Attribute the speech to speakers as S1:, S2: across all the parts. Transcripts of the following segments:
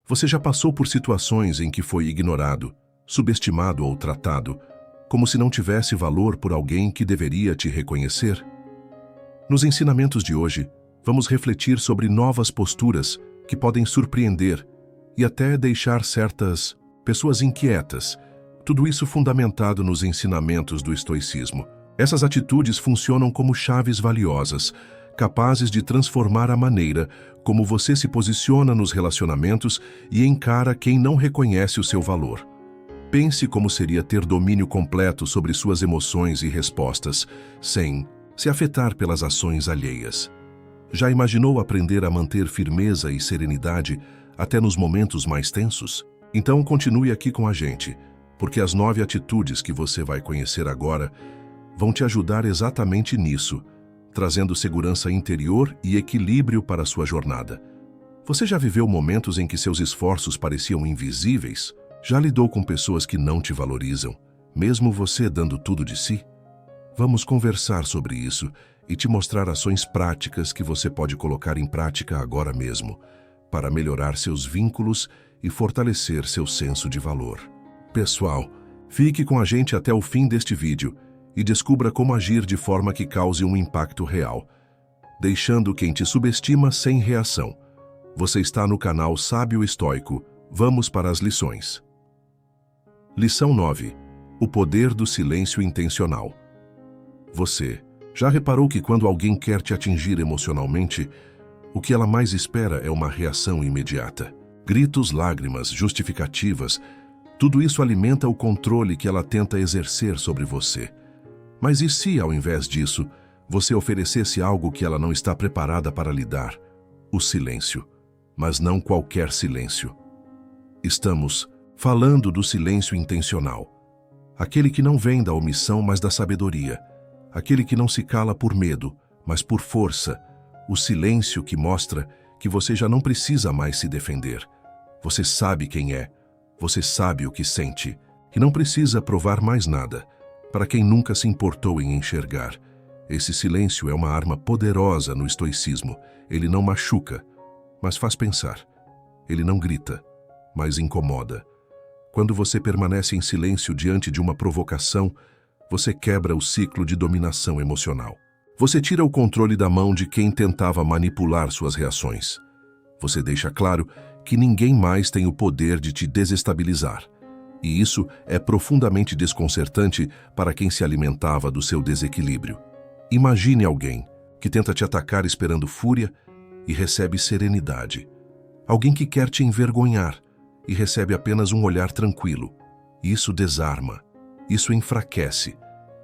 S1: Você já passou por situações em que foi ignorado, subestimado ou tratado, como se não tivesse valor por alguém que deveria te reconhecer? Nos ensinamentos de hoje, vamos refletir sobre novas posturas que podem surpreender e até deixar certas pessoas inquietas. Tudo isso fundamentado nos ensinamentos do estoicismo. Essas atitudes funcionam como chaves valiosas, capazes de transformar a maneira como você se posiciona nos relacionamentos e encara quem não reconhece o seu valor. Pense como seria ter domínio completo sobre suas emoções e respostas, sem se afetar pelas ações alheias. Já imaginou aprender a manter firmeza e serenidade até nos momentos mais tensos? Então continue aqui com a gente, porque as 9 atitudes que você vai conhecer agora vão te ajudar exatamente nisso, trazendo segurança interior e equilíbrio para a sua jornada. Você já viveu momentos em que seus esforços pareciam invisíveis? Já lidou com pessoas que não te valorizam, mesmo você dando tudo de si? Vamos conversar sobre isso e te mostrar ações práticas que você pode colocar em prática agora mesmo, para melhorar seus vínculos e fortalecer seu senso de valor. Pessoal, fique com a gente até o fim deste vídeo e descubra como agir de forma que cause um impacto real, deixando quem te subestima sem reação. Você está no canal Sábio Estoico. Vamos para as lições. Lição 9. O poder do silêncio intencional. Você já reparou que quando alguém quer te atingir emocionalmente, o que ela mais espera é uma reação imediata? Gritos, lágrimas, justificativas, tudo isso alimenta o controle que ela tenta exercer sobre você. Mas e se, ao invés disso, você oferecesse algo que ela não está preparada para lhe dar? O silêncio. Mas não qualquer silêncio. Estamos falando do silêncio intencional. Aquele que não vem da omissão, mas da sabedoria. Aquele que não se cala por medo, mas por força. O silêncio que mostra que você já não precisa mais se defender. Você sabe quem é. Você sabe o que sente. E não precisa provar mais nada. Para quem nunca se importou em enxergar, esse silêncio é uma arma poderosa no estoicismo. Ele não machuca, mas faz pensar. Ele não grita, mas incomoda. Quando você permanece em silêncio diante de uma provocação, você quebra o ciclo de dominação emocional. Você tira o controle da mão de quem tentava manipular suas reações. Você deixa claro que ninguém mais tem o poder de te desestabilizar. E isso é profundamente desconcertante para quem se alimentava do seu desequilíbrio. Imagine alguém que tenta te atacar esperando fúria e recebe serenidade. Alguém que quer te envergonhar e recebe apenas um olhar tranquilo. Isso desarma. Isso enfraquece.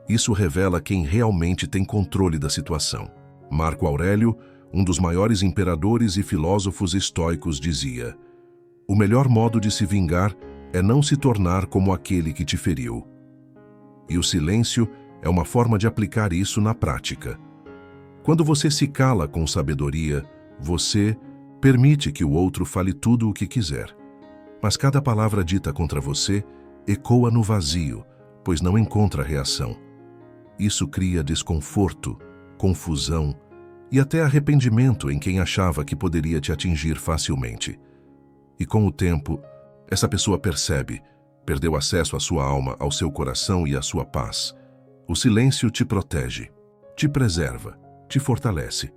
S1: Isso revela quem realmente tem controle da situação. Marco Aurélio, um dos maiores imperadores e filósofos estoicos, dizia: "O melhor modo de se vingar é não se tornar como aquele que te feriu." E o silêncio é uma forma de aplicar isso na prática. Quando você se cala com sabedoria, você permite que o outro fale tudo o que quiser. Mas cada palavra dita contra você ecoa no vazio, pois não encontra reação. Isso cria desconforto, confusão e até arrependimento em quem achava que poderia te atingir facilmente. E com o tempo, essa pessoa percebe, perdeu acesso à sua alma, ao seu coração e à sua paz. O silêncio te protege, te preserva, te fortalece.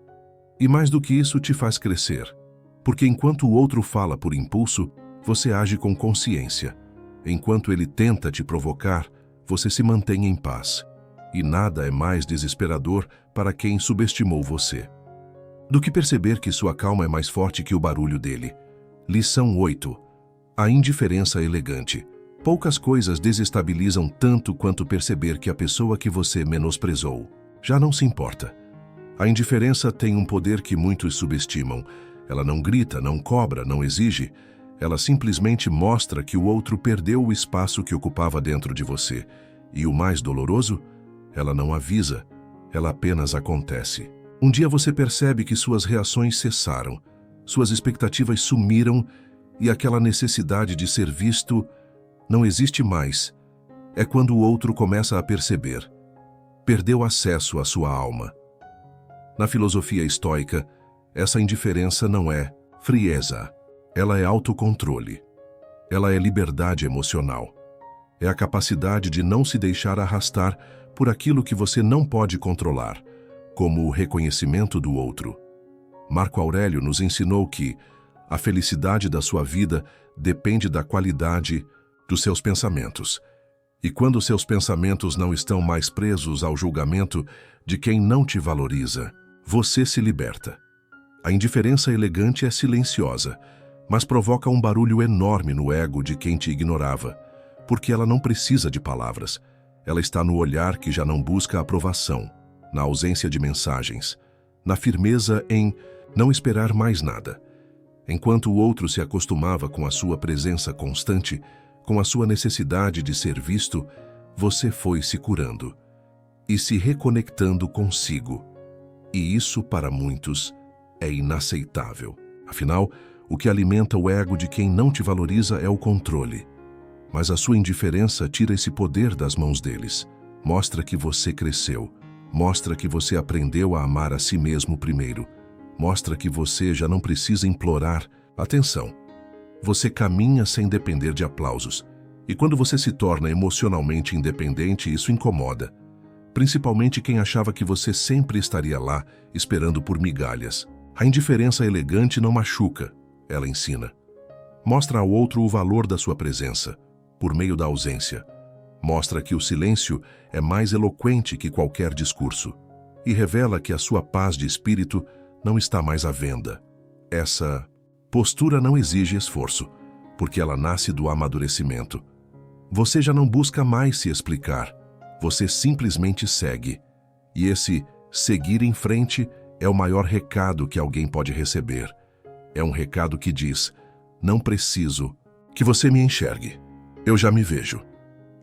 S1: E mais do que isso, te faz crescer. Porque enquanto o outro fala por impulso, você age com consciência. Enquanto ele tenta te provocar, você se mantém em paz. E nada é mais desesperador para quem subestimou você do que perceber que sua calma é mais forte que o barulho dele. Lição 8. A indiferença elegante. Poucas coisas desestabilizam tanto quanto perceber que a pessoa que você menosprezou já não se importa. A indiferença tem um poder que muitos subestimam. Ela não grita, não cobra, não exige. Ela simplesmente mostra que o outro perdeu o espaço que ocupava dentro de você. E o mais doloroso, ela não avisa, ela apenas acontece. Um dia você percebe que suas reações cessaram, suas expectativas sumiram e aquela necessidade de ser visto não existe mais. É quando o outro começa a perceber. Perdeu acesso à sua alma. Na filosofia estoica, essa indiferença não é frieza, Ela é autocontrole. Ela é liberdade emocional. É a capacidade de não se deixar arrastar por aquilo que você não pode controlar, como o reconhecimento do outro. Marco Aurélio nos ensinou que a felicidade da sua vida depende da qualidade dos seus pensamentos. E quando seus pensamentos não estão mais presos ao julgamento de quem não te valoriza, você se liberta. A indiferença elegante é silenciosa, mas provoca um barulho enorme no ego de quem te ignorava, porque ela não precisa de palavras. Ela está no olhar que já não busca aprovação, na ausência de mensagens, na firmeza em não esperar mais nada. Enquanto o outro se acostumava com a sua presença constante, com a sua necessidade de ser visto, você foi se curando e se reconectando consigo. E isso, para muitos, é inaceitável. Afinal, o que alimenta o ego de quem não te valoriza é o controle. Mas a sua indiferença tira esse poder das mãos deles. Mostra que você cresceu. Mostra que você aprendeu a amar a si mesmo primeiro. Mostra que você já não precisa implorar atenção. Você caminha sem depender de aplausos. E quando você se torna emocionalmente independente, isso incomoda. Principalmente quem achava que você sempre estaria lá, esperando por migalhas. A indiferença elegante não machuca, ela ensina. Mostra ao outro o valor da sua presença, por meio da ausência. Mostra que o silêncio é mais eloquente que qualquer discurso. E revela que a sua paz de espírito não está mais à venda. Essa postura não exige esforço, porque ela nasce do amadurecimento. Você já não busca mais se explicar. Você simplesmente segue. E esse seguir em frente é o maior recado que alguém pode receber. É um recado que diz: não preciso que você me enxergue. Eu já me vejo.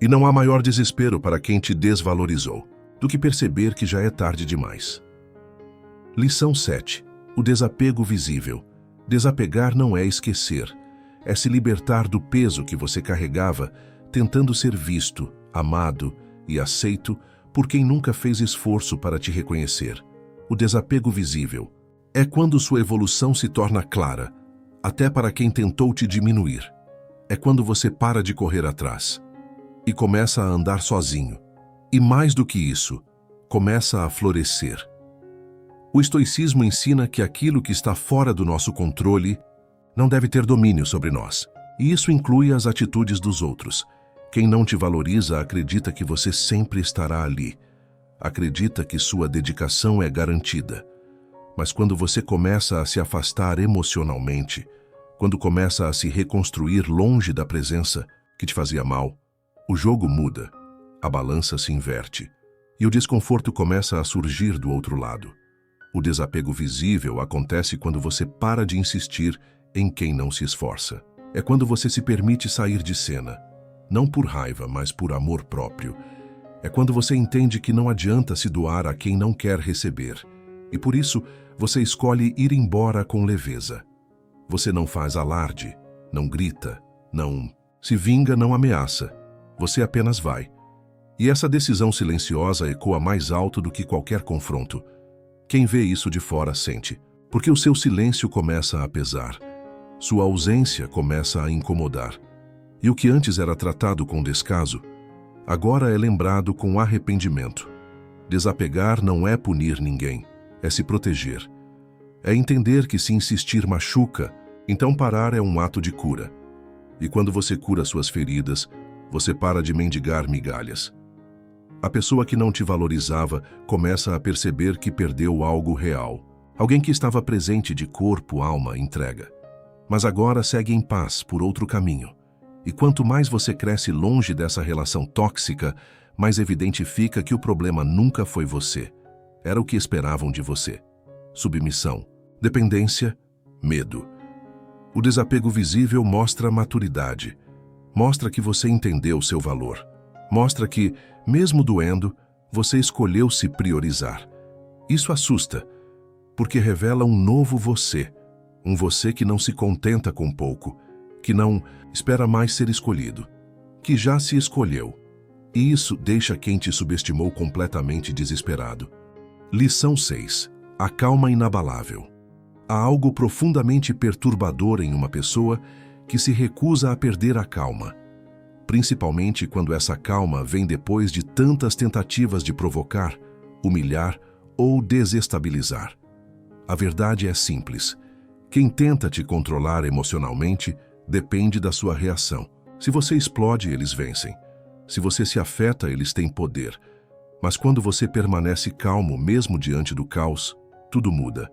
S1: E não há maior desespero para quem te desvalorizou do que perceber que já é tarde demais. Lição 7. O desapego visível. Desapegar não é esquecer. É se libertar do peso que você carregava, tentando ser visto, amado e aceito por quem nunca fez esforço para te reconhecer. O desapego visível é quando sua evolução se torna clara, até para quem tentou te diminuir. É quando você para de correr atrás e começa a andar sozinho. E mais do que isso, começa a florescer. O estoicismo ensina que aquilo que está fora do nosso controle não deve ter domínio sobre nós. E isso inclui as atitudes dos outros. Quem não te valoriza acredita que você sempre estará ali. Acredita que sua dedicação é garantida. Mas quando você começa a se afastar emocionalmente, quando começa a se reconstruir longe da presença que te fazia mal, o jogo muda, a balança se inverte e o desconforto começa a surgir do outro lado. O desapego visível acontece quando você para de insistir em quem não se esforça. É quando você se permite sair de cena, não por raiva, mas por amor próprio. É quando você entende que não adianta se doar a quem não quer receber. E por isso, você escolhe ir embora com leveza. Você não faz alarde, não grita, não se vinga, não ameaça. Você apenas vai. E essa decisão silenciosa ecoa mais alto do que qualquer confronto. Quem vê isso de fora sente, porque o seu silêncio começa a pesar. Sua ausência começa a incomodar. E o que antes era tratado com descaso, agora é lembrado com arrependimento. Desapegar não é punir ninguém, é se proteger. É entender que se insistir machuca, então parar é um ato de cura. E quando você cura suas feridas, você para de mendigar migalhas. A pessoa que não te valorizava começa a perceber que perdeu algo real. Alguém que estava presente de corpo, alma, entrega. Mas agora segue em paz por outro caminho. E quanto mais você cresce longe dessa relação tóxica, mais evidente fica que o problema nunca foi você. Era o que esperavam de você. Submissão, dependência, medo. O desapego visível mostra maturidade. Mostra que você entendeu seu valor. Mostra que, mesmo doendo, você escolheu se priorizar. Isso assusta, porque revela um novo você. Um você que não se contenta com pouco, que não espera mais ser escolhido, que já se escolheu. E isso deixa quem te subestimou completamente desesperado. Lição 6. A calma inabalável. Há algo profundamente perturbador em uma pessoa que se recusa a perder a calma, principalmente quando essa calma vem depois de tantas tentativas de provocar, humilhar ou desestabilizar. A verdade é simples. Quem tenta te controlar emocionalmente depende da sua reação. Se você explode, eles vencem. Se você se afeta, eles têm poder. Mas quando você permanece calmo mesmo diante do caos, tudo muda.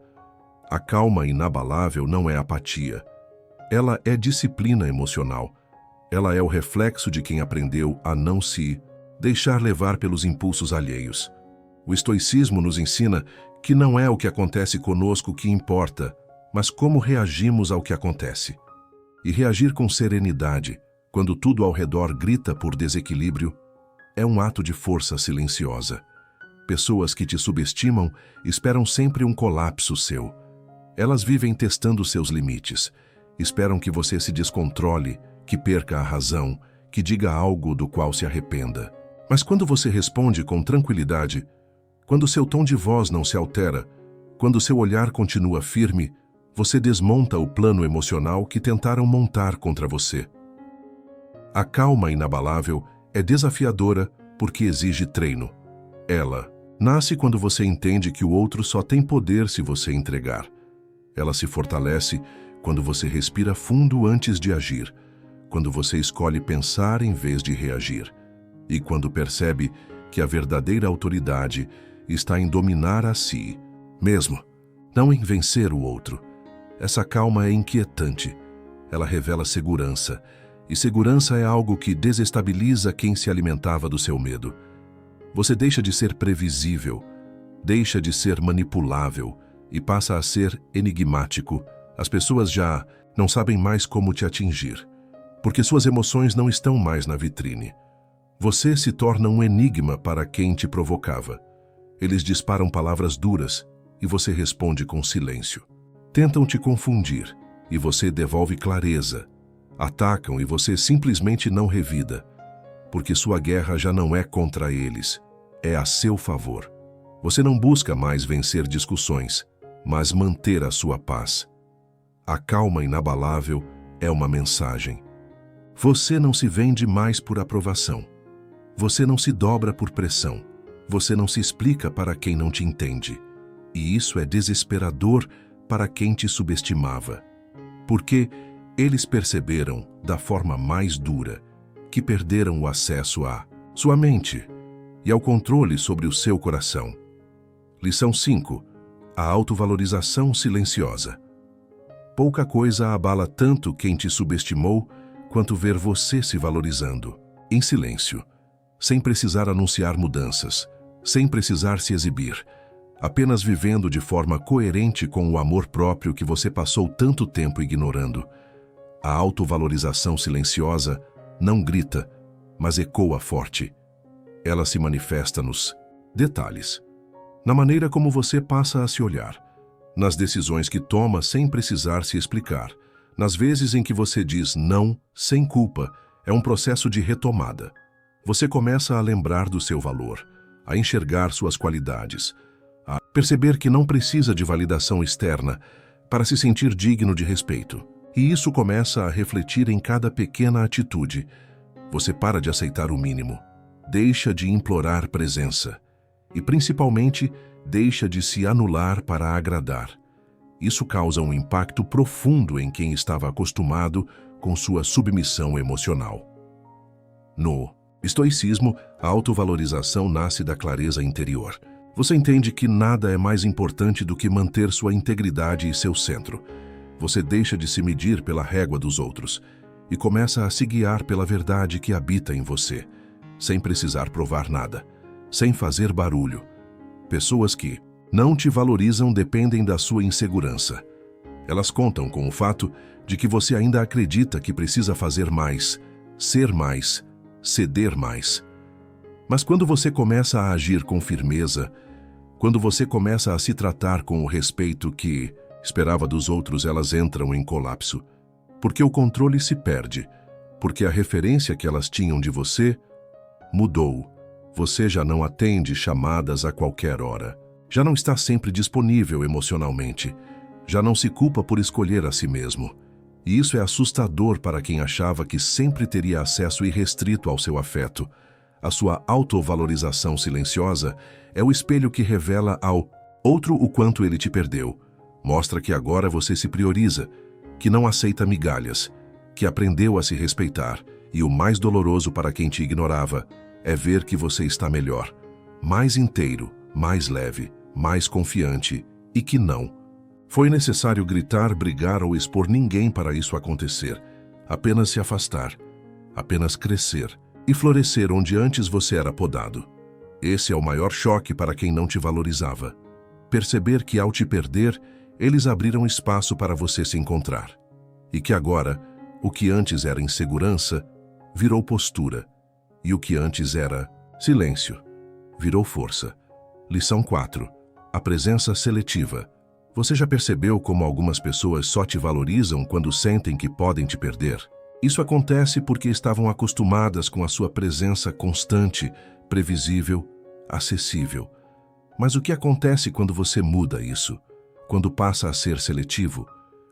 S1: A calma inabalável não é apatia. Ela é disciplina emocional. Ela é o reflexo de quem aprendeu a não se deixar levar pelos impulsos alheios. O estoicismo nos ensina que não é o que acontece conosco que importa, mas como reagimos ao que acontece. E reagir com serenidade, quando tudo ao redor grita por desequilíbrio, é um ato de força silenciosa. Pessoas que te subestimam esperam sempre um colapso seu. Elas vivem testando seus limites. Esperam que você se descontrole, que perca a razão, que diga algo do qual se arrependa. Mas quando você responde com tranquilidade, quando seu tom de voz não se altera, quando seu olhar continua firme, você desmonta o plano emocional que tentaram montar contra você. A calma inabalável é desafiadora porque exige treino. Ela nasce quando você entende que o outro só tem poder se você entregar. Ela se fortalece quando você respira fundo antes de agir, quando você escolhe pensar em vez de reagir, e quando percebe que a verdadeira autoridade está em dominar a si mesmo, não em vencer o outro. Essa calma é inquietante. Ela revela segurança, e segurança é algo que desestabiliza quem se alimentava do seu medo. Você deixa de ser previsível, deixa de ser manipulável e passa a ser enigmático. As pessoas já não sabem mais como te atingir, porque suas emoções não estão mais na vitrine. Você se torna um enigma para quem te provocava. Eles disparam palavras duras e você responde com silêncio. Tentam te confundir e você devolve clareza. Atacam e você simplesmente não revida, porque sua guerra já não é contra eles, é a seu favor. Você não busca mais vencer discussões, mas manter a sua paz. A calma inabalável é uma mensagem. Você não se vende mais por aprovação. Você não se dobra por pressão. Você não se explica para quem não te entende. E isso é desesperador para quem te subestimava. Porque eles perceberam, da forma mais dura, que perderam o acesso à sua mente e ao controle sobre o seu coração. Lição 5. A autovalorização silenciosa. Pouca coisa abala tanto quem te subestimou quanto ver você se valorizando, em silêncio, sem precisar anunciar mudanças, sem precisar se exibir, apenas vivendo de forma coerente com o amor próprio que você passou tanto tempo ignorando. A autovalorização silenciosa não grita, mas ecoa forte. Ela se manifesta nos detalhes, na maneira como você passa a se olhar, nas decisões que toma sem precisar se explicar, nas vezes em que você diz não sem culpa. É um processo de retomada. Você começa a lembrar do seu valor, a enxergar suas qualidades, a perceber que não precisa de validação externa para se sentir digno de respeito. E isso começa a refletir em cada pequena atitude. Você para de aceitar o mínimo, deixa de implorar presença e, principalmente, deixa de se anular para agradar. Isso causa um impacto profundo em quem estava acostumado com sua submissão emocional. No estoicismo, a autovalorização nasce da clareza interior. Você entende que nada é mais importante do que manter sua integridade e seu centro. Você deixa de se medir pela régua dos outros e começa a se guiar pela verdade que habita em você, sem precisar provar nada, sem fazer barulho. Pessoas que não te valorizam dependem da sua insegurança. Elas contam com o fato de que você ainda acredita que precisa fazer mais, ser mais, ceder mais. Mas quando você começa a agir com firmeza, quando você começa a se tratar com o respeito que esperava dos outros, elas entram em colapso. Porque o controle se perde, porque a referência que elas tinham de você mudou. Você já não atende chamadas a qualquer hora. Já não está sempre disponível emocionalmente. Já não se culpa por escolher a si mesmo. E isso é assustador para quem achava que sempre teria acesso irrestrito ao seu afeto. A sua autovalorização silenciosa é o espelho que revela ao outro o quanto ele te perdeu. Mostra que agora você se prioriza, que não aceita migalhas, que aprendeu a se respeitar. E o mais doloroso para quem te ignorava é ver que você está melhor, mais inteiro, mais leve, mais confiante e que não foi necessário gritar, brigar ou expor ninguém para isso acontecer. Apenas se afastar, apenas crescer e florescer onde antes você era podado. Esse é o maior choque para quem não te valorizava. Perceber que ao te perder, eles abriram espaço para você se encontrar. E que agora, o que antes era insegurança, virou postura. E o que antes era silêncio, virou força. Lição 4. A presença seletiva. Você já percebeu como algumas pessoas só te valorizam quando sentem que podem te perder? Isso acontece porque estavam acostumadas com a sua presença constante, previsível, acessível. Mas o que acontece quando você muda isso? Quando passa a ser seletivo?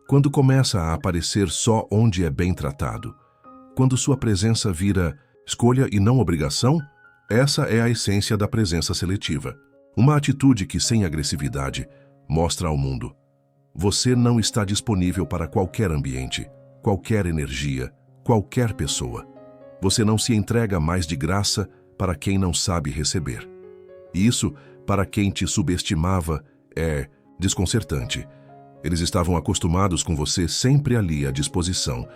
S1: Quando começa a aparecer só onde é bem tratado? Quando sua presença vira escolha e não obrigação? Essa é a essência da presença seletiva. Uma atitude que, sem agressividade, mostra ao mundo: você não está disponível para qualquer ambiente, qualquer energia, qualquer pessoa. Você não se entrega mais de graça para quem não sabe receber. E isso, para quem te subestimava, é desconcertante. Eles estavam acostumados com você sempre ali à disposição,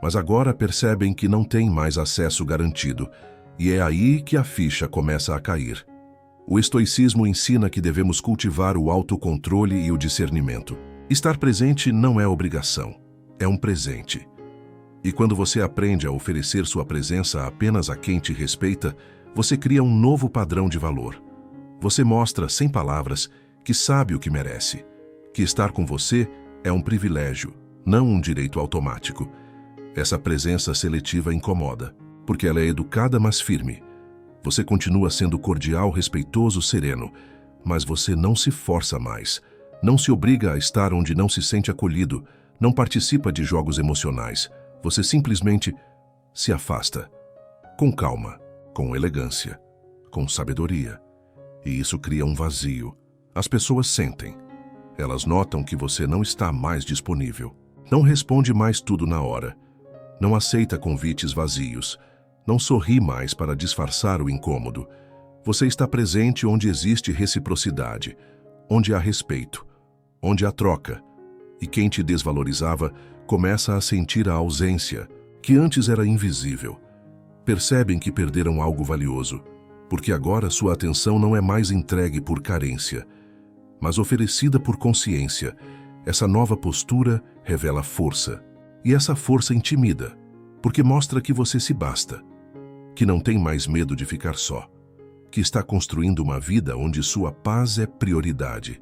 S1: mas agora percebem que não têm mais acesso garantido, e é aí que a ficha começa a cair. O estoicismo ensina que devemos cultivar o autocontrole e o discernimento. Estar presente não é obrigação, é um presente. E quando você aprende a oferecer sua presença apenas a quem te respeita, você cria um novo padrão de valor. Você mostra, sem palavras, que sabe o que merece, que estar com você é um privilégio, não um direito automático. Essa presença seletiva incomoda, porque ela é educada, mas firme. Você continua sendo cordial, respeitoso, sereno, mas você não se força mais. Não se obriga a estar onde não se sente acolhido, não participa de jogos emocionais. Você simplesmente se afasta. Com calma, com elegância, com sabedoria. E isso cria um vazio. As pessoas sentem. Elas notam que você não está mais disponível. Não responde mais tudo na hora. Não aceita convites vazios. Não sorri mais para disfarçar o incômodo. Você está presente onde existe reciprocidade, onde há respeito, onde há troca. E quem te desvalorizava começa a sentir a ausência, que antes era invisível. Percebem que perderam algo valioso, porque agora sua atenção não é mais entregue por carência, mas oferecida por consciência. Essa nova postura revela força. E essa força intimida, porque mostra que você se basta, que não tem mais medo de ficar só, que está construindo uma vida onde sua paz é prioridade.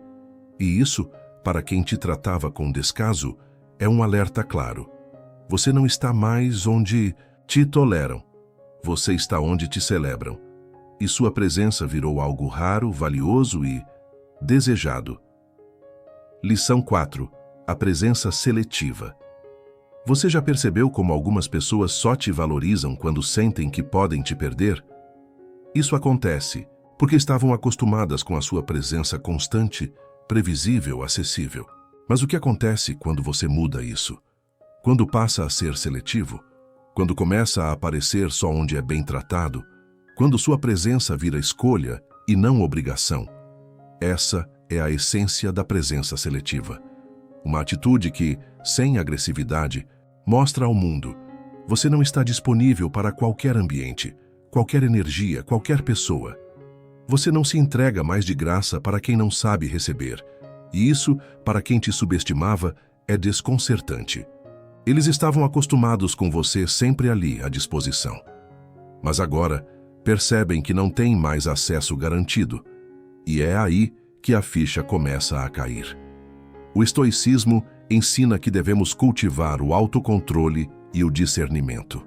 S1: E isso, para quem te tratava com descaso, é um alerta claro. Você não está mais onde te toleram, você está onde te celebram. E sua presença virou algo raro, valioso e desejado. Lição 4. A presença seletiva. Você já percebeu como algumas pessoas só te valorizam quando sentem que podem te perder? Isso acontece porque estavam acostumadas com a sua presença constante, previsível, acessível. Mas o que acontece quando você muda isso? Quando passa a ser seletivo? Quando começa a aparecer só onde é bem tratado? Quando sua presença vira escolha e não obrigação? Essa é a essência da presença seletiva. Uma atitude que, sem agressividade, mostra ao mundo: você não está disponível para qualquer ambiente, qualquer energia, qualquer pessoa. Você não se entrega mais de graça para quem não sabe receber. E isso, para quem te subestimava, é desconcertante. Eles estavam acostumados com você sempre ali à disposição. Mas agora, percebem que não têm mais acesso garantido. E é aí que a ficha começa a cair. O estoicismo ensina que devemos cultivar o autocontrole e o discernimento.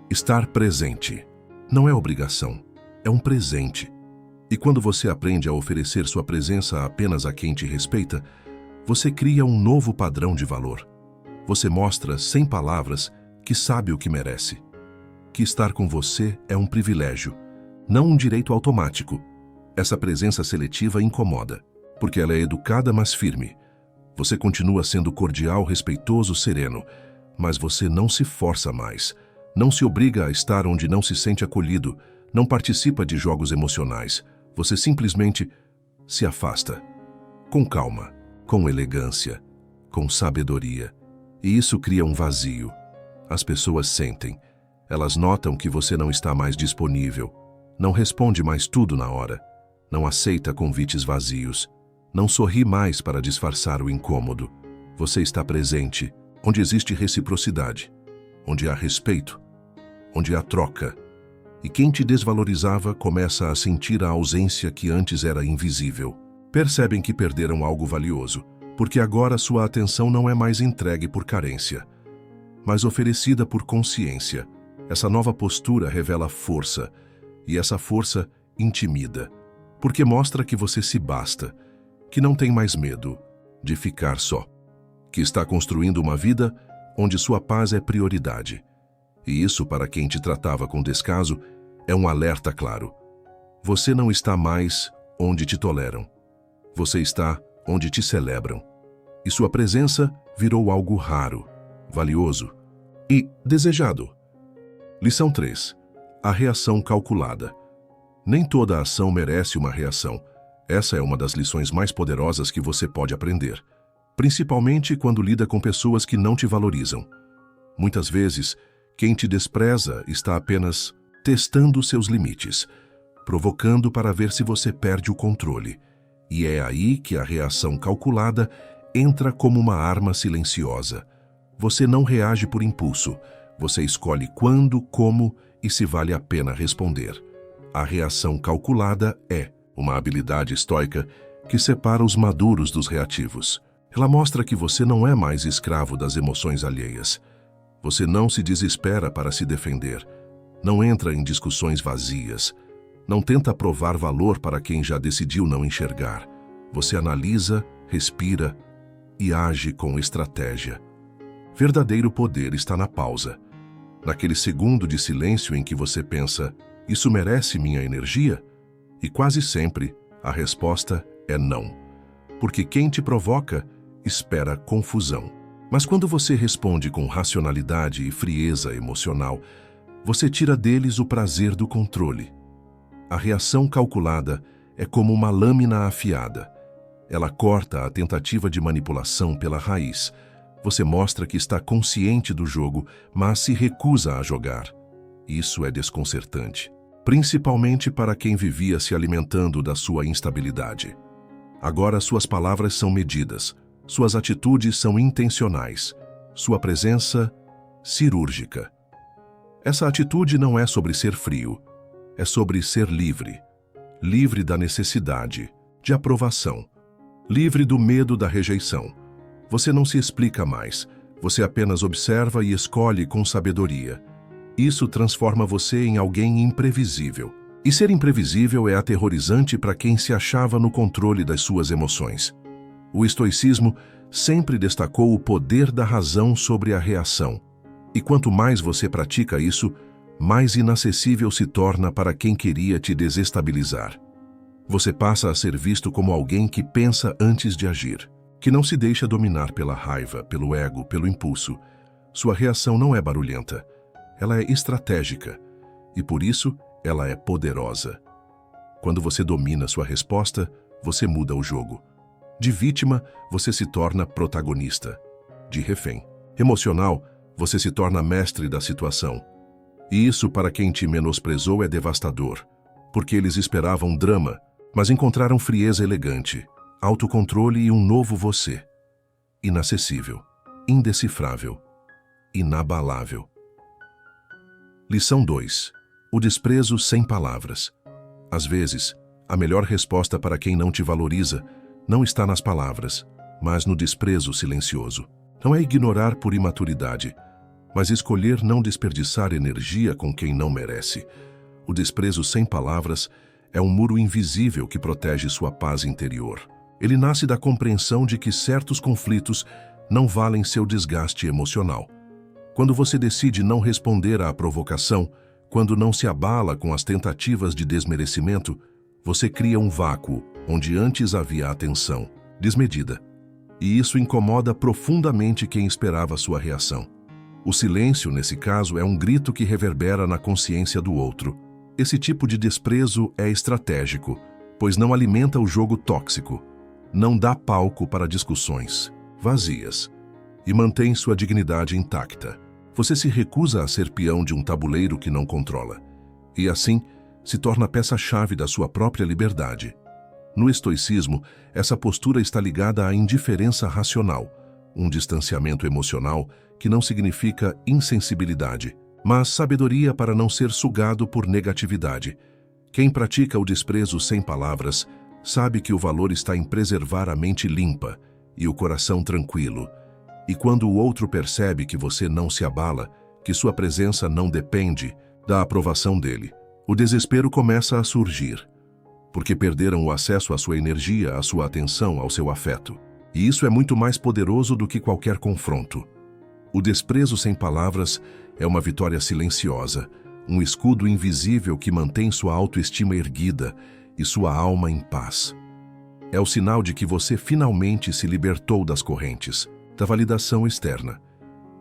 S1: Estar presente não é obrigação, é um presente. E quando você aprende a oferecer sua presença apenas a quem te respeita, Você cria um novo padrão de valor. Você mostra, sem palavras, que sabe o que merece. Que estar com você é um privilégio, não um direito automático. Essa presença seletiva incomoda, porque ela é educada, mas firme. Você continua sendo cordial, respeitoso, sereno, mas você não se força mais. Não se obriga a estar onde não se sente acolhido, não participa de jogos emocionais. Você simplesmente se afasta. Com calma, com elegância, com sabedoria. E isso cria um vazio. As pessoas sentem. Elas notam que você não está mais disponível. Não responde mais tudo na hora. Não aceita convites vazios. Não sorri mais para disfarçar o incômodo. Você está presente, onde existe reciprocidade, onde há respeito, onde há troca. E quem te desvalorizava começa a sentir a ausência que antes era invisível. Percebem que perderam algo valioso, porque agora sua atenção não é mais entregue por carência, mas oferecida por consciência. Essa nova postura revela força, e essa força intimida, porque mostra que você se basta, que não tem mais medo de ficar só, que está construindo uma vida onde sua paz é prioridade. E isso, para quem te tratava com descaso, é um alerta claro. Você não está mais onde te toleram. Você está onde te celebram. E sua presença virou algo raro, valioso e desejado. Lição 3. A reação calculada. Nem toda ação merece uma reação. Essa é uma das lições mais poderosas que você pode aprender, principalmente quando lida com pessoas que não te valorizam. Muitas vezes, quem te despreza está apenas testando seus limites, provocando para ver se você perde o controle. E é aí que a reação calculada entra como uma arma silenciosa. Você não reage por impulso. Você escolhe quando, como e se vale a pena responder. A reação calculada é uma habilidade estoica que separa os maduros dos reativos. Ela mostra que você não é mais escravo das emoções alheias. Você não se desespera para se defender. Não entra em discussões vazias. Não tenta provar valor para quem já decidiu não enxergar. Você analisa, respira e age com estratégia. Verdadeiro poder está na pausa. Naquele segundo de silêncio em que você pensa, isso merece minha energia? E quase sempre a resposta é não. Porque quem te provoca espera confusão. Mas quando você responde com racionalidade e frieza emocional, você tira deles o prazer do controle. A reação calculada é como uma lâmina afiada. Ela corta a tentativa de manipulação pela raiz. Você mostra que está consciente do jogo, mas se recusa a jogar. Isso é desconcertante, principalmente para quem vivia se alimentando da sua instabilidade. Agora suas palavras são medidas, suas atitudes são intencionais, sua presença cirúrgica. Essa atitude não é sobre ser frio, é sobre ser livre. Livre da necessidade, de aprovação. Livre do medo da rejeição. Você não se explica mais, você apenas observa e escolhe com sabedoria. Isso transforma você em alguém imprevisível. E ser imprevisível é aterrorizante para quem se achava no controle das suas emoções. O estoicismo sempre destacou o poder da razão sobre a reação. E quanto mais você pratica isso, mais inacessível se torna para quem queria te desestabilizar. Você passa a ser visto como alguém que pensa antes de agir, que não se deixa dominar pela raiva, pelo ego, pelo impulso. Sua reação não é barulhenta, ela é estratégica, e por isso ela é poderosa. Quando você domina sua resposta, você muda o jogo. De vítima, você se torna protagonista. De refém emocional, você se torna mestre da situação. E isso, para quem te menosprezou, é devastador, porque eles esperavam drama, mas encontraram frieza elegante, autocontrole e um novo você. Inacessível, indecifrável, inabalável. Lição 2. O desprezo sem palavras. Às vezes, a melhor resposta para quem não te valoriza não está nas palavras, mas no desprezo silencioso. Não é ignorar por imaturidade, mas escolher não desperdiçar energia com quem não merece. O desprezo sem palavras é um muro invisível que protege sua paz interior. Ele nasce da compreensão de que certos conflitos não valem seu desgaste emocional. Quando você decide não responder à provocação, quando não se abala com as tentativas de desmerecimento, você cria um vácuo onde antes havia atenção desmedida. E isso incomoda profundamente quem esperava sua reação. O silêncio, nesse caso, é um grito que reverbera na consciência do outro. Esse tipo de desprezo é estratégico, pois não alimenta o jogo tóxico, não dá palco para discussões vazias e mantém sua dignidade intacta. Você se recusa a ser peão de um tabuleiro que não controla, e assim se torna peça-chave da sua própria liberdade. No estoicismo, essa postura está ligada à indiferença racional, um distanciamento emocional que não significa insensibilidade, mas sabedoria para não ser sugado por negatividade. Quem pratica o desprezo sem palavras sabe que o valor está em preservar a mente limpa e o coração tranquilo. E quando o outro percebe que você não se abala, que sua presença não depende da aprovação dele, o desespero começa a surgir, porque perderam o acesso à sua energia, à sua atenção, ao seu afeto. E isso é muito mais poderoso do que qualquer confronto. O desprezo sem palavras é uma vitória silenciosa, um escudo invisível que mantém sua autoestima erguida e sua alma em paz. É o sinal de que você finalmente se libertou das correntes, da validação externa,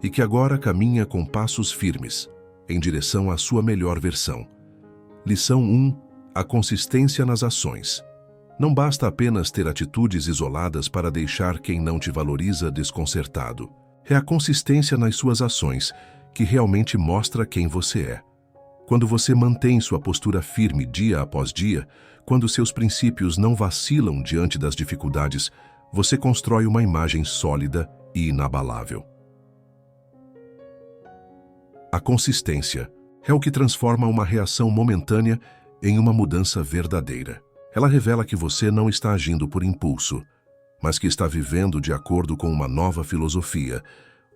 S1: e que agora caminha com passos firmes, em direção à sua melhor versão. Lição 1. A consistência nas ações. Não basta apenas ter atitudes isoladas para deixar quem não te valoriza desconcertado. É a consistência nas suas ações que realmente mostra quem você é. Quando você mantém sua postura firme dia após dia, quando seus princípios não vacilam diante das dificuldades, você constrói uma imagem sólida e inabalável. A consistência é o que transforma uma reação momentânea em uma mudança verdadeira. Ela revela que você não está agindo por impulso, mas que está vivendo de acordo com uma nova filosofia,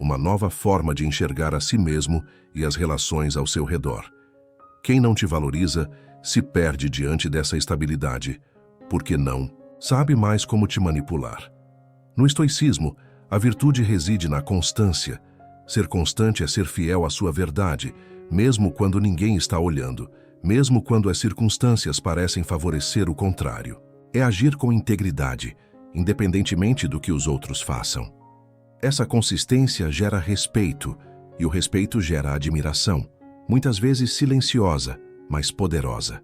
S1: uma nova forma de enxergar a si mesmo e as relações ao seu redor. Quem não te valoriza se perde diante dessa estabilidade, porque não sabe mais como te manipular. No estoicismo, a virtude reside na constância. Ser constante é ser fiel à sua verdade, mesmo quando ninguém está olhando, mesmo quando as circunstâncias parecem favorecer o contrário. É agir com integridade, independentemente do que os outros façam. Essa consistência gera respeito, e o respeito gera admiração, muitas vezes silenciosa, mas poderosa.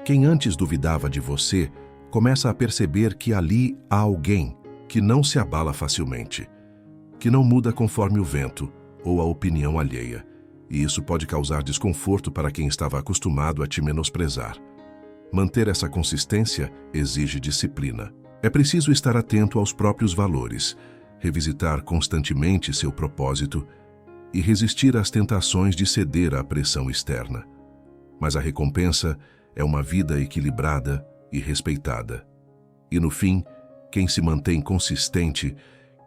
S1: Quem antes duvidava de você, começa a perceber que ali há alguém que não se abala facilmente, que não muda conforme o vento ou a opinião alheia, e isso pode causar desconforto para quem estava acostumado a te menosprezar. Manter essa consistência exige disciplina. É preciso estar atento aos próprios valores, revisitar constantemente seu propósito e resistir às tentações de ceder à pressão externa. Mas a recompensa é uma vida equilibrada e respeitada. E no fim, quem se mantém consistente,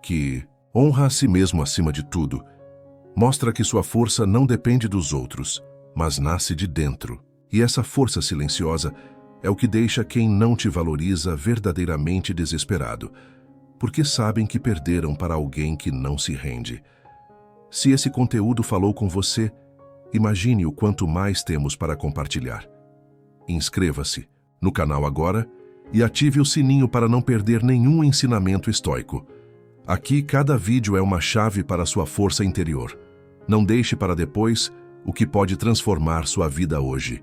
S1: que honra a si mesmo acima de tudo, mostra que sua força não depende dos outros, mas nasce de dentro. E essa força silenciosa é o que deixa quem não te valoriza verdadeiramente desesperado, porque sabem que perderam para alguém que não se rende. Se esse conteúdo falou com você, imagine o quanto mais temos para compartilhar. Inscreva-se no canal agora e ative o sininho para não perder nenhum ensinamento estoico. Aqui, cada vídeo é uma chave para sua força interior. Não deixe para depois o que pode transformar sua vida hoje.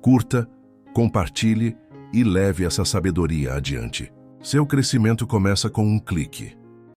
S1: Curta, compartilhe e leve essa sabedoria adiante. Seu crescimento começa com um clique.